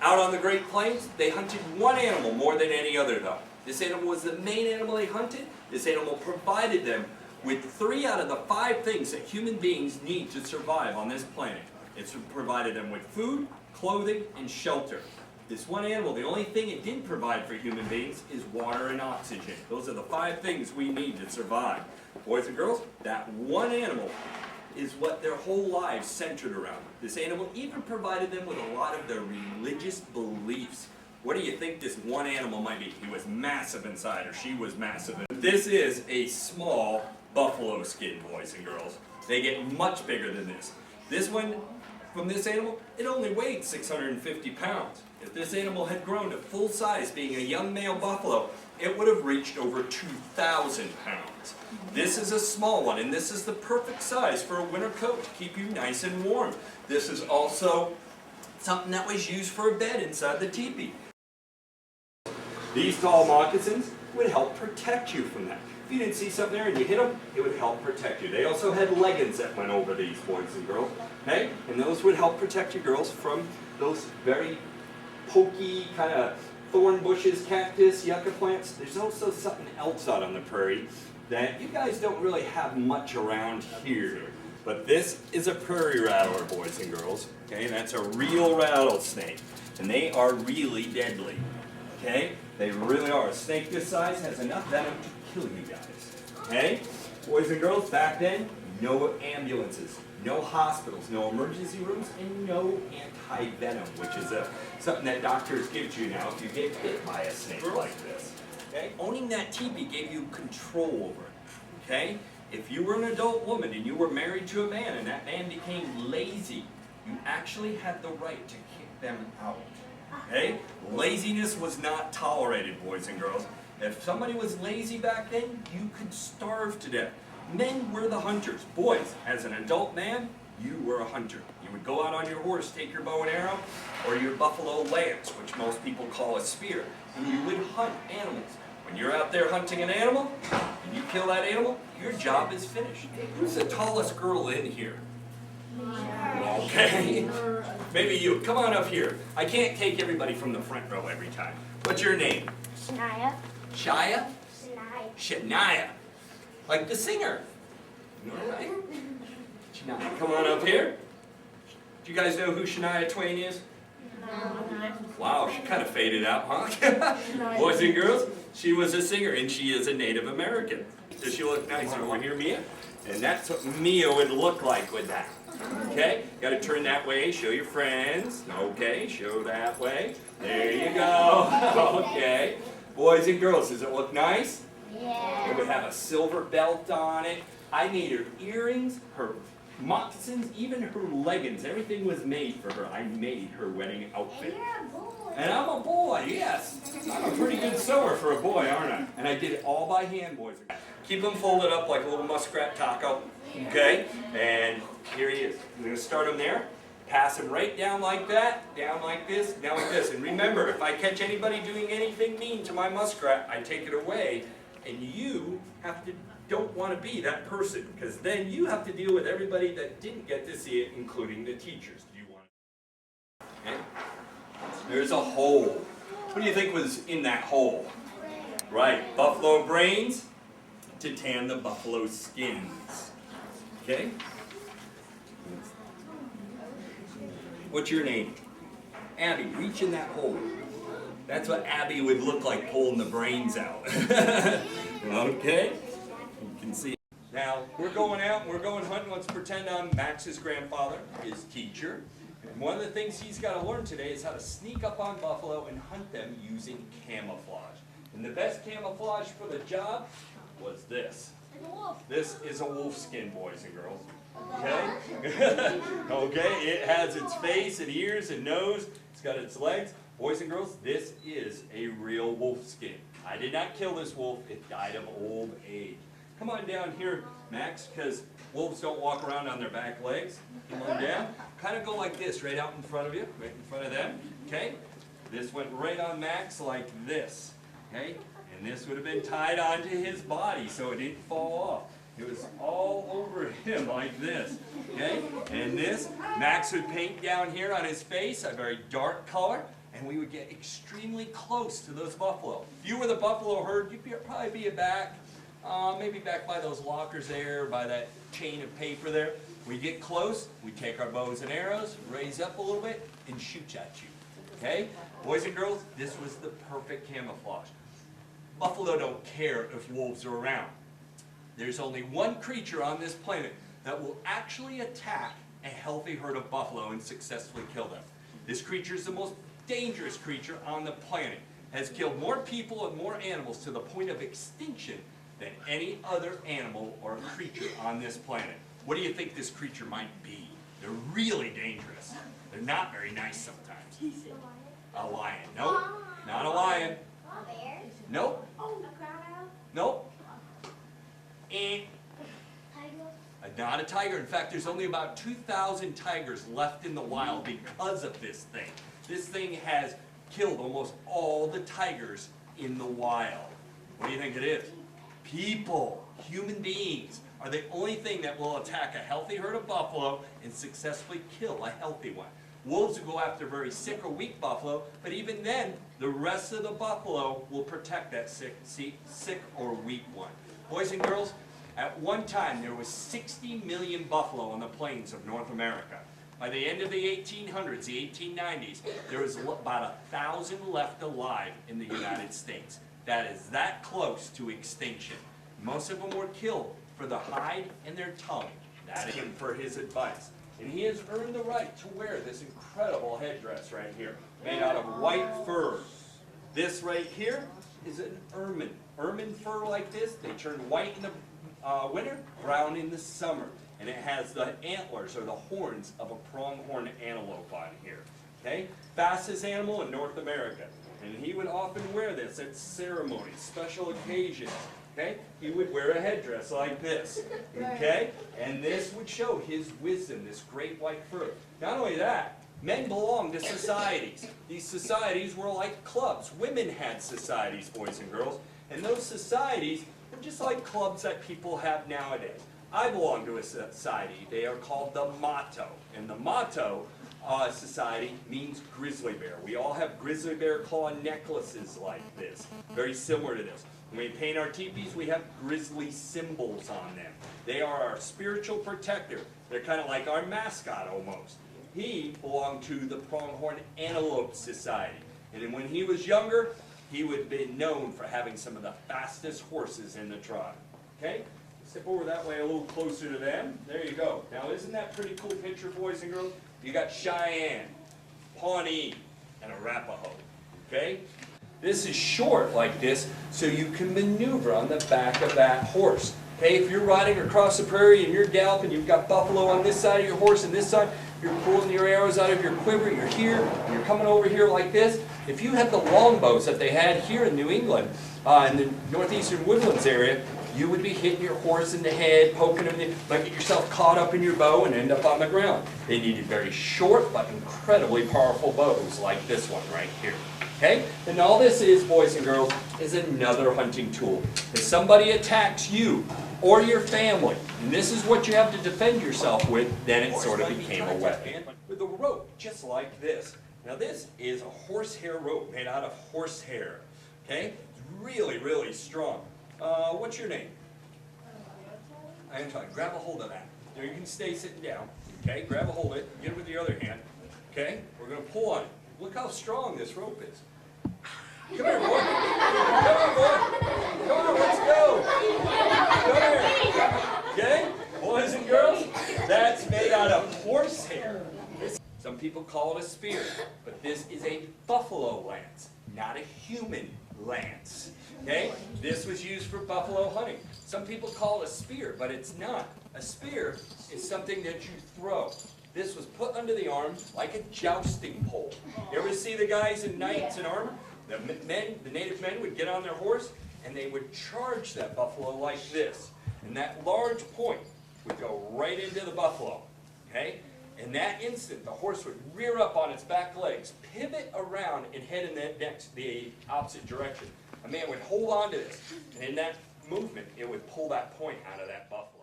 Out on the Great Plains, they hunted one animal more than any other though. This animal was the main animal they hunted. This animal provided them with 3 out of the 5 things that human beings need to survive on this planet. It's provided them with food, clothing, and shelter. This one animal, the only thing it didn't provide for human beings is water and oxygen. Those are the 5 things we need to survive. Boys and girls, that one animal is what their whole lives centered around. This animal even provided them with a lot of their religious beliefs. What do you think this one animal might be? He was massive inside, or she was massive. This is a small buffalo skin, boys and girls. They get much bigger than this. This one, from this animal, it only weighed 650 pounds. If this animal had grown to full size, being a young male buffalo, it would have reached over 2,000 pounds. This is a small one, and this is the perfect size for a winter coat to keep you nice and warm. This is also something that was used for a bed inside the teepee. These tall moccasins would help protect you from that. If you didn't see something there and you hit them, it would help protect you. They also had leggings that went over these, boys and girls. Okay? And those would help protect you girls from those very pokey kind of thorn bushes, cactus, yucca plants. There's also something else out on the prairie that you guys don't really have much around here. But this is a prairie rattler, boys and girls. Okay? That's a real rattlesnake. And they are really deadly. Okay? They really are. A snake this size has enough venom to kill you guys. Okay? Boys and girls, back then, no ambulances, no hospitals, no emergency rooms, and no anti-venom, which is something that doctors give to you now if you get hit by a snake like this. Okay? Owning that teepee gave you control over it. Okay? If you were an adult woman and you were married to a man and that man became lazy, you actually had the right to kick them out. Okay? Laziness was not tolerated, boys and girls. If somebody was lazy back then, you could starve to death. Men were the hunters. Boys, as an adult man, you were a hunter. You would go out on your horse, take your bow and arrow, or your buffalo lance, which most people call a spear, and you would hunt animals. When you're out there hunting an animal, and you kill that animal, your job is finished. Who's the tallest girl in here? Okay. Maybe you. Come on up here. I can't take everybody from the front row every time. What's your name? Shania. Shia? Shania. Shania. Like the singer. All right. Shania, come on up here. Do you guys know who Shania Twain is? No. Wow, she kind of faded out, huh? Boys and girls, she was a singer, and she is a Native American. Does she look nice over here, Mia? And that's what Mia would look like with that. Okay? Got to turn that way, show your friends. Okay, show that way. There you go. Okay. Boys and girls, does it look nice? Yeah. It would have a silver belt on it. I made her earrings, her moccasins, even her leggings. Everything was made for her. I made her wedding outfit. And you're a boy. And I'm a boy, yes. I'm a pretty good sewer for a boy, aren't I? And I did it all by hand, boys. Keep them folded up like a little muskrat taco. Okay? And here he is. I'm going to start him there. Pass him right down like that, down like this, down like this. And remember, if I catch anybody doing anything mean to my muskrat, I take it away. And you don't want to be that person, because then you have to deal with everybody that didn't get to see it, including the teachers. Do you want to? Okay? There's a hole. What do you think was in that hole? Right, buffalo brains to tan the buffalo skins. Okay? What's your name? Abby, reach in that hole. That's what Abby would look like pulling the brains out. Okay? You can see. Now, we're going out and we're going hunting. Let's pretend I'm Max's grandfather, his teacher. And one of the things he's got to learn today is how to sneak up on buffalo and hunt them using camouflage. And the best camouflage for the job was this. This is a wolf skin, boys and girls. Okay? Okay, it has its face and ears and nose. It's got its legs. Boys and girls, this is a real wolf skin. I did not kill this wolf. It died of old age. Come on down here, Max, because wolves don't walk around on their back legs. Come on down. Kind of go like this, right out in front of you, right in front of them. Okay? This went right on Max like this. Okay? And this would have been tied onto his body so it didn't fall off. It was all over him like this. Okay? And this, Max would paint down here on his face a very dark color. and we would get extremely close to those buffalo. If you were the buffalo herd, you'd probably be back, maybe back by those lockers there, by that chain of paper there. We get close, we take our bows and arrows, raise up a little bit, and shoot at you. Okay? Boys and girls, this was the perfect camouflage. Buffalo don't care if wolves are around. There's only one creature on this planet that will actually attack a healthy herd of buffalo and successfully kill them. This creature is the most dangerous creature on the planet. Has killed more people and more animals to the point of extinction than any other animal or creature on this planet. What do you think this creature might be? They're really dangerous. They're not very nice sometimes. A lion. Nope. Not a lion. A bear? Nope. Oh, a crocodile? Nope. And Tiger? not a tiger. In fact, there's only about 2,000 tigers left in the wild because of this thing. This thing has killed almost all the tigers in the wild. What do you think it is? People, human beings, are the only thing that will attack a healthy herd of buffalo and successfully kill a healthy one. Wolves will go after very sick or weak buffalo, but even then, the rest of the buffalo will protect that sick or weak one. Boys and girls, at one time there was 60 million buffalo on the plains of North America. By the end of the 1800s, the 1890s, there was about 1,000 left alive in the United States. That is that close to extinction. Most of them were killed for the hide and their tongue. That is him for his advice. And he has earned the right to wear this incredible headdress right here, made out of white fur. This right here is an ermine. Ermine fur like this, they turn white in the winter, brown in the summer. And it has the antlers or the horns of a pronghorn antelope on here. Okay? Fastest animal in North America. And he would often wear this at ceremonies, special occasions. Okay? He would wear a headdress like this. Okay? And this would show his wisdom, this great white fur. Not only that, men belonged to societies. These societies were like clubs. Women had societies, boys and girls. And those societies were just like clubs that people have nowadays. I belong to a society. They are called the Motto. And the Motto society means grizzly bear. We all have grizzly bear claw necklaces like this, very similar to this. When we paint our teepees, we have grizzly symbols on them. They are our spiritual protector. They're kind of like our mascot almost. He belonged to the Pronghorn Antelope Society. And then when he was younger, he would have been known for having some of the fastest horses in the tribe. Okay? Step over that way a little closer to them. There you go. Now isn't that a pretty cool picture, boys and girls? You got Cheyenne, Pawnee, and Arapaho. Okay? This is short like this so you can maneuver on the back of that horse. Okay, if you're riding across the prairie and you're galloping, you've got buffalo on this side of your horse and this side, you're pulling your arrows out of your quiver, you're here, and you're coming over here like this. If you had the longbows that they had here in New England, in the northeastern woodlands area, you would be hitting your horse in the head, poking him, might get yourself caught up in your bow and end up on the ground. They needed very short but incredibly powerful bows like this one right here. Okay? And all this is, boys and girls, is another hunting tool. If somebody attacks you or your family, and this is what you have to defend yourself with, then it sort of became a weapon. With a rope just like this. Now this is a horsehair rope made out of horsehair. Okay? It's really, really strong. What's your name? Anton. Grab a hold of that. Now you can stay sitting down. Okay? Grab a hold of it. Get it with the other hand. Okay? We're going to pull on it. Look how strong this rope is. Come here, boy. Come on, boy. Come on, let's go. Come here. Okay? Boys and girls, that's made out of horsehair. Some people call it a spear, but this is a buffalo lance, not a human lance. Okay? This was used for buffalo hunting. Some people call it a spear, but it's not. A spear is something that you throw. This was put under the arm like a jousting pole. You ever see the guys in knights in armor? The native men would get on their horse and they would charge that buffalo like this. And that large point would go right into the buffalo. Okay? In that instant, the horse would rear up on its back legs, pivot around, and head in the opposite direction. A man would hold on to this, and in that movement, it would pull that point out of that buffalo.